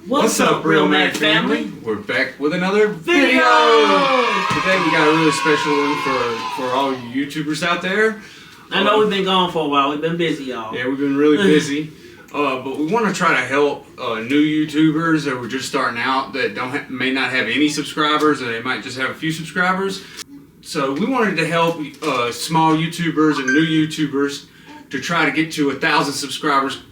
What's up, Real Mack family? We're back with another video! Today we got a really special one for all you YouTubers out there. I know we've been gone for a while. We've been busy, y'all. Yeah, we've been really busy. But we want to try to help new YouTubers that were just starting out that may not have any subscribers, or they might just have a few subscribers. So we wanted to help small YouTubers and new YouTubers to try to get to 1,000 subscribers.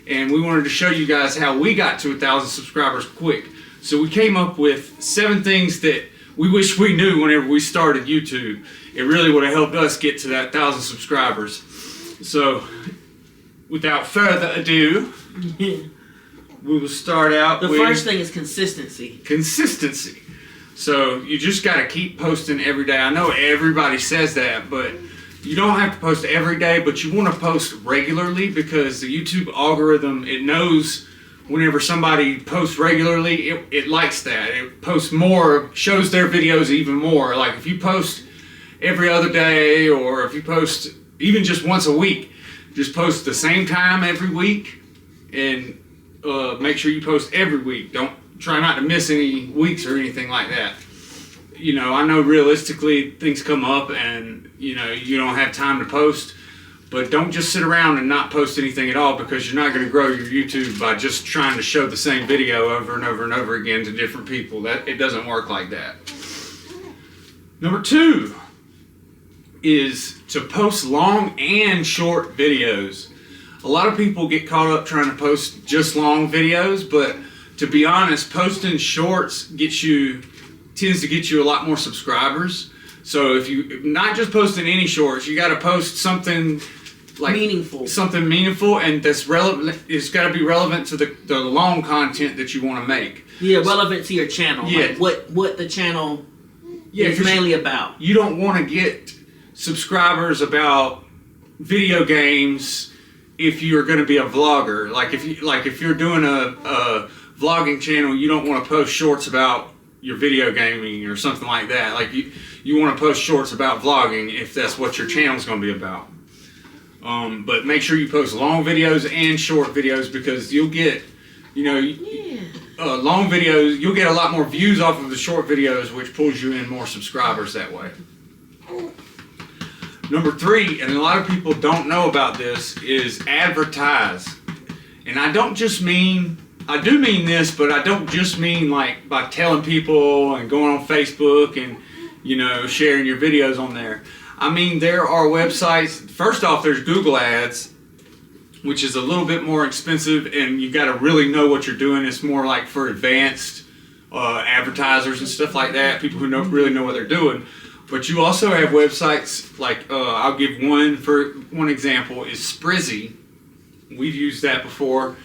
And we wanted to show you guys how we got to 1,000 subscribers quick. So we came up with 7 things that we wish we knew whenever we started YouTube. It really would have helped us get to that 1,000 subscribers. So without further ado, we will start out with... The first thing is consistency. Consistency. So you just got to keep posting every day. I know everybody says that, but you don't have to post every day, but you want to post regularly because the YouTube algorithm, it knows whenever somebody posts regularly, it likes that. It posts more, shows their videos even more. Like if you post every other day, or if you post even just once a week, just post the same time every week, and make sure you post every week. Don't try not to miss any weeks or anything like that. You know, I know realistically things come up and, you know, you don't have time to post, but don't just sit around and not post anything at all, because you're not going to grow your YouTube by just trying to show the same video over and over and over again to different people. It doesn't work like that. Number 2 is to post long and short videos. A lot of people get caught up trying to post just long videos, but to be honest, posting shorts tends to get you a lot more subscribers. So if you not just posting any shorts, you got to post something like meaningful, and that's relevant. It's got to be relevant to the long content that you want to make. Yeah, relevant to your channel. Yeah, like what the channel is mainly about. You don't want to get subscribers about video games if you're going to be a vlogger. Like if you're doing a vlogging channel, you don't want to post shorts about your video gaming or something like that. Like you want to post shorts about vlogging if that's what your channel's going to be about. But make sure you post long videos and short videos, because you'll get, long videos, you'll get a lot more views off of the short videos, which pulls you in more subscribers that way. Number 3, and a lot of people don't know about this, is advertise. And I do mean this, but I don't just mean like by telling people and going on Facebook and, sharing your videos on there. I mean, there are websites. First off, there's Google Ads, which is a little bit more expensive, and you got to really know what you're doing. It's more like for advanced advertisers and stuff like that, people who really know what they're doing. But you also have websites like, I'll give one example is Sprizzy. We've used that before,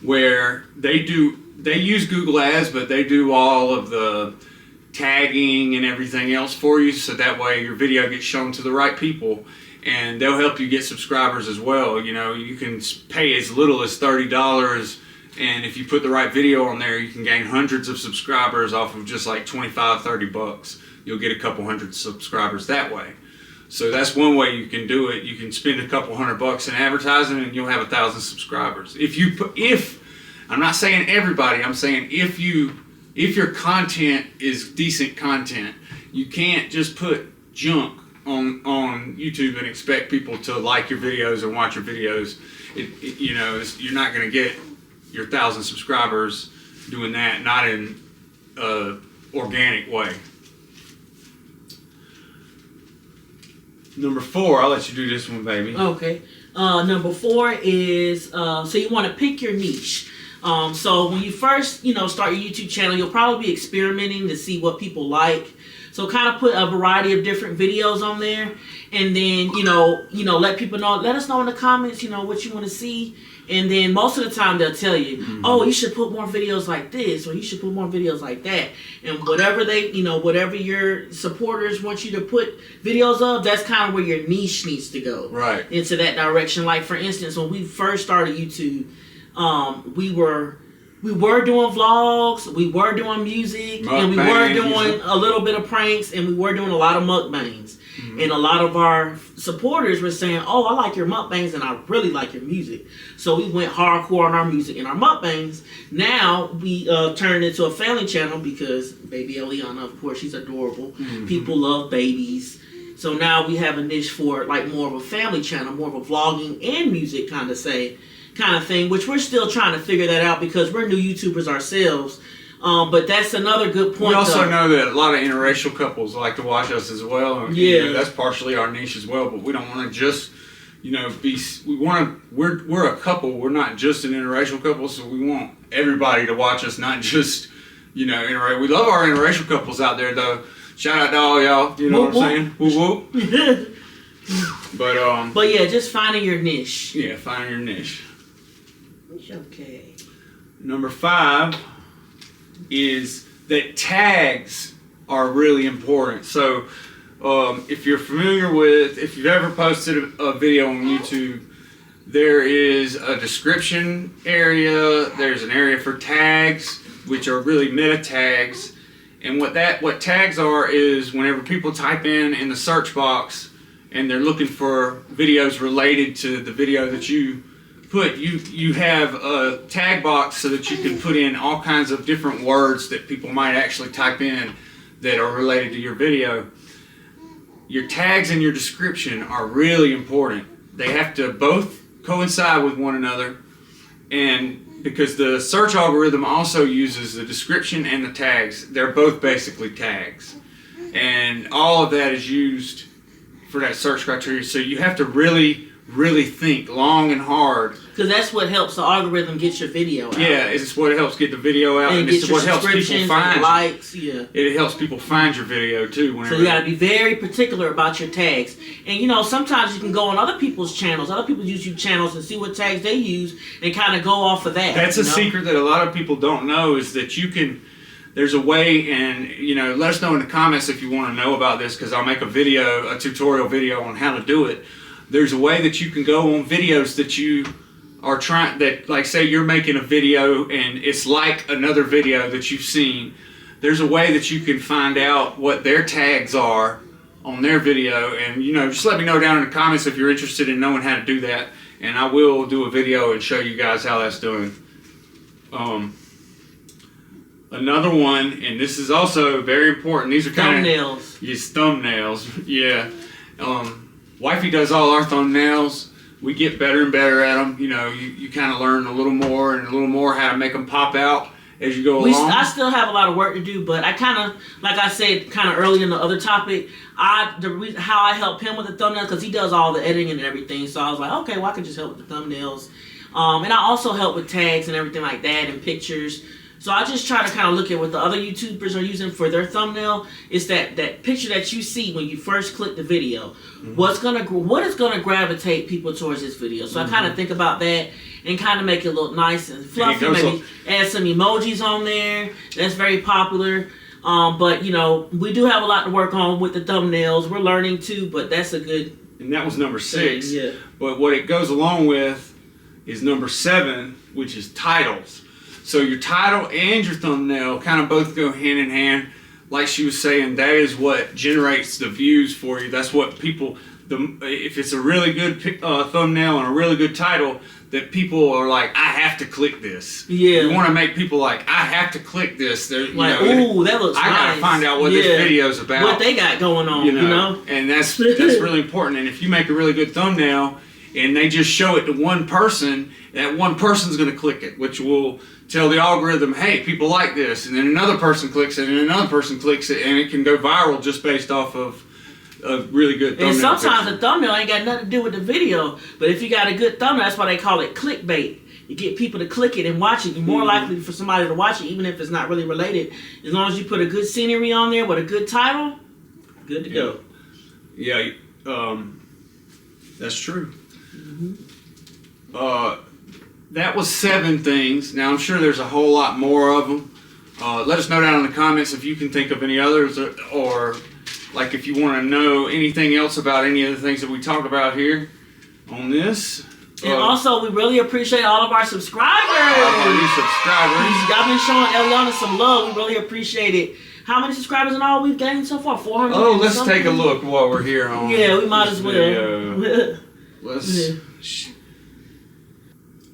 where they use Google Ads, but they do all of the tagging and everything else for you, so that way your video gets shown to the right people, and they'll help you get subscribers as well. You can pay as little as $30, and if you put the right video on there, you can gain hundreds of subscribers off of just like $25-30. You'll get a couple hundred subscribers that way. So that's one way you can do it. You can spend a couple $100 in advertising, and you'll have 1,000 subscribers. If I'm not saying everybody, I'm saying if your content is decent content, you can't just put junk on YouTube and expect people to like your videos and watch your videos. You're not going to get your 1,000 subscribers doing that, not in an organic way. Number 4, I'll let you do this one, baby. Okay. Number 4 is, so you want to pick your niche. So when you first, start your YouTube channel, you'll probably be experimenting to see what people like. So kind of put a variety of different videos on there, and then, let people know, let us know in the comments, what you want to see. And then most of the time they'll tell you, oh, you should put more videos like this, or you should put more videos like that. And whatever whatever your supporters want you to put videos of, that's kind of where your niche needs to go. Right. Into that direction. Like, for instance, when we first started YouTube, we were doing vlogs, we were doing music, and we were doing a little bit of pranks, and we were doing a lot of mukbangs. And a lot of our supporters were saying, "Oh, I like your mukbangs, and I really like your music." So we went hardcore on our music and our mukbangs. Now we turned into a family channel because baby Eliana, of course, she's adorable. People love babies. So now we have a niche for like more of a family channel, more of a vlogging and music kind of thing, which we're still trying to figure that out because we're new YouTubers ourselves. But that's another good point. We also know that a lot of interracial couples like to watch us as well. And, you know, that's partially our niche as well. But we don't want to just, you know, we're a couple. We're not just an interracial couple. So we want everybody to watch us, not just, you know, interracial. We love our interracial couples out there, though. Shout out to all y'all. You know what I'm saying? Whoop whoop. But yeah, just finding your niche. Yeah, finding your niche. Okay. Number 5 is that tags are really important. So if you're familiar with, if you've ever posted a video on YouTube, there is a description area, there's an area for tags, which are really meta tags. And what tags are is whenever people type in the search box and they're looking for videos related to the video that you put, you have a tag box so that you can put in all kinds of different words that people might actually type in that are related to your video. Your tags and your description are really important. They have to both coincide with one another, and because the search algorithm also uses the description and the tags, they're both basically tags. And all of that is used for that search criteria. So you have to really think long and hard. Because that's what helps the algorithm get your video out. Yeah, it's what helps get the video out, and it's what helps people find likes. Yeah, it helps people find your video too. So you got to be very particular about your tags. And you know, sometimes you can go on other people's channels, other people's YouTube channels, and see what tags they use, and kind of go off of that. That's a secret that a lot of people don't know, is that you can. There's a way, and you know, let us know in the comments if you want to know about this, because I'll make a tutorial video on how to do it. There's a way that you can go on videos that you are trying, that like say you're making a video and it's like another video that you've seen. There's a way that you can find out what their tags are on their video, and you know, just let me know down in the comments if you're interested in knowing how to do that, and I will do a video and show you guys how that's done. Another one, and this is also very important. These are kind of thumbnails. Yes, thumbnails. Yeah. Wifey does all our thumbnails. We get better and better at them. You know, you kind of learn a little more how to make them pop out as you go along. I still have a lot of work to do, but I kind of, like I said kind of early in the other topic, how I help him with the thumbnails, because he does all the editing and everything. So I was like, okay, well, I can just help with the thumbnails. And I also help with tags and everything like that, and pictures. So I just try to kind of look at what the other YouTubers are using for their thumbnail. It's that picture that you see when you first click the video. What is gonna gravitate people towards this video? So I kind of think about that and kind of make it look nice and fluffy. Maybe add some emojis on there. That's very popular. But you know, we do have a lot to work on with the thumbnails. We're learning too, but that's a good. And that was number 6. Yeah. But what it goes along with is number 7, which is titles. So your title and your thumbnail kind of both go hand in hand. Like she was saying, that is what generates the views for you. That's what people, if it's a really good thumbnail and a really good title, that people are like, I have to click this. Yeah. You want to make people like, I have to click this. Like, ooh, that looks nice. I got to find out what this video is about. What they got going on, you know? And that's really important. And if you make a really good thumbnail and they just show it to one person, that one person's going to click it, which will tell the algorithm, hey, people like this, and then another person clicks it, and another person clicks it, and it can go viral just based off of a really good thumbnail. And sometimes the thumbnail ain't got nothing to do with the video, but if you got a good thumbnail, that's why they call it clickbait. You get people to click it and watch it. You're more likely for somebody to watch it, even if it's not really related. As long as you put a good scenery on there with a good title, good to go. Yeah, that's true. That was 7 things. Now I'm sure there's a whole lot more of them. Let us know down in the comments if you can think of any others, or like if you want to know anything else about any of the things that we talk about here on this. And also, we really appreciate all of our subscribers. All of our new subscribers. Y'all been showing Eliana some love. We really appreciate it. how many subscribers in all we've gained so far? 400. Oh, let's take a look while we're here on. Yeah, we might as well. Video. Let's.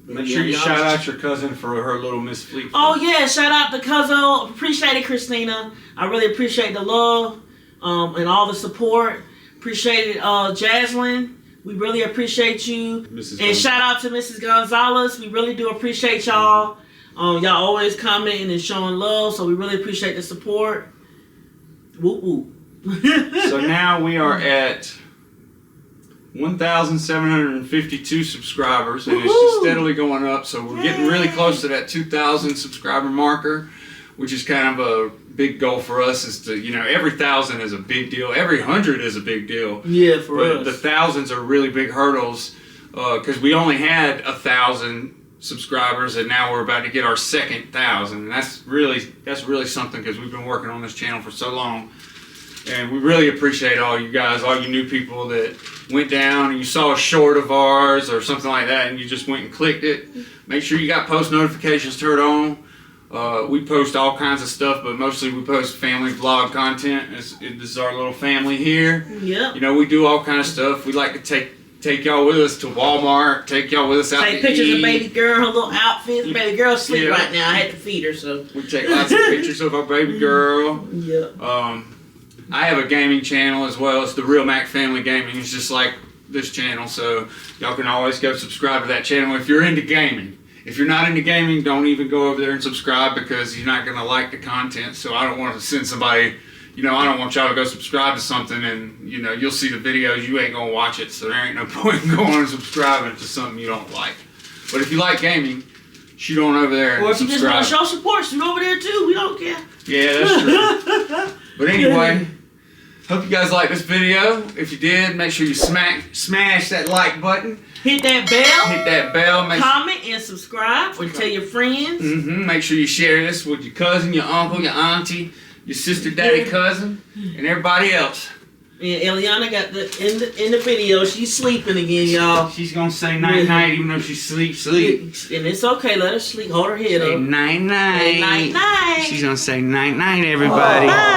Make sure you shout out your cousin for her little Miss Fleet. Oh yeah, shout out to cousin. Appreciate it, Christina. I really appreciate the love and all the support. Appreciate it, Jaslyn. We really appreciate you. And shout out to Mrs. Gonzalez. We really do appreciate y'all. Y'all always commenting and showing love, so we really appreciate the support. Woo woo. So now we are at 1,752 subscribers, and it's just steadily going up. So we're getting really close to that 2,000 subscriber marker, which is kind of a big goal for us. Is to, you know, every 1,000 is a big deal. Every 100 is a big deal. Yeah, for us. The thousands are really big hurdles because we only had 1,000 subscribers, and now we're about to get our second 1,000, and that's really something because we've been working on this channel for so long. And we really appreciate all you guys, all you new people that went down and you saw a short of ours or something like that and you just went and clicked it. Make sure you got post notifications turned on. We post all kinds of stuff, but mostly we post family vlog content. This is our little family here. Yep. You know, we do all kinds of stuff. We like to take y'all with us to Walmart, take y'all with us out to eat. Take pictures of baby girl, her little outfits. Baby girl's asleep right now. I had to feed her, so. We take lots of pictures of our baby girl. Yeah. I have a gaming channel as well. It's the Real Mack Family Gaming. It's just like this channel, so y'all can always go subscribe to that channel if you're into gaming. If you're not into gaming, don't even go over there and subscribe because you're not going to like the content. So I don't want to send somebody, you know, I don't want y'all to go subscribe to something and, you know, you'll see the videos, you ain't going to watch it. So there ain't no point in going and subscribing to something you don't like. But if you like gaming, shoot on over there and subscribe. Or if you just want to show support, shoot over there too. We don't care. Yeah, that's true. But anyway, hope you guys liked this video. If you did, make sure you smash that like button. Hit that bell. Hit that bell. Comment and subscribe or tell your friends. Make sure you share this with your cousin, your uncle, your auntie, your sister, daddy, cousin, and everybody else. And Eliana got in the video. She's sleeping again, y'all. She's gonna say night night even though she sleep. And it's okay. Let her sleep. Hold her head up. Night night. Night night. She's gonna say night night, everybody. Bye.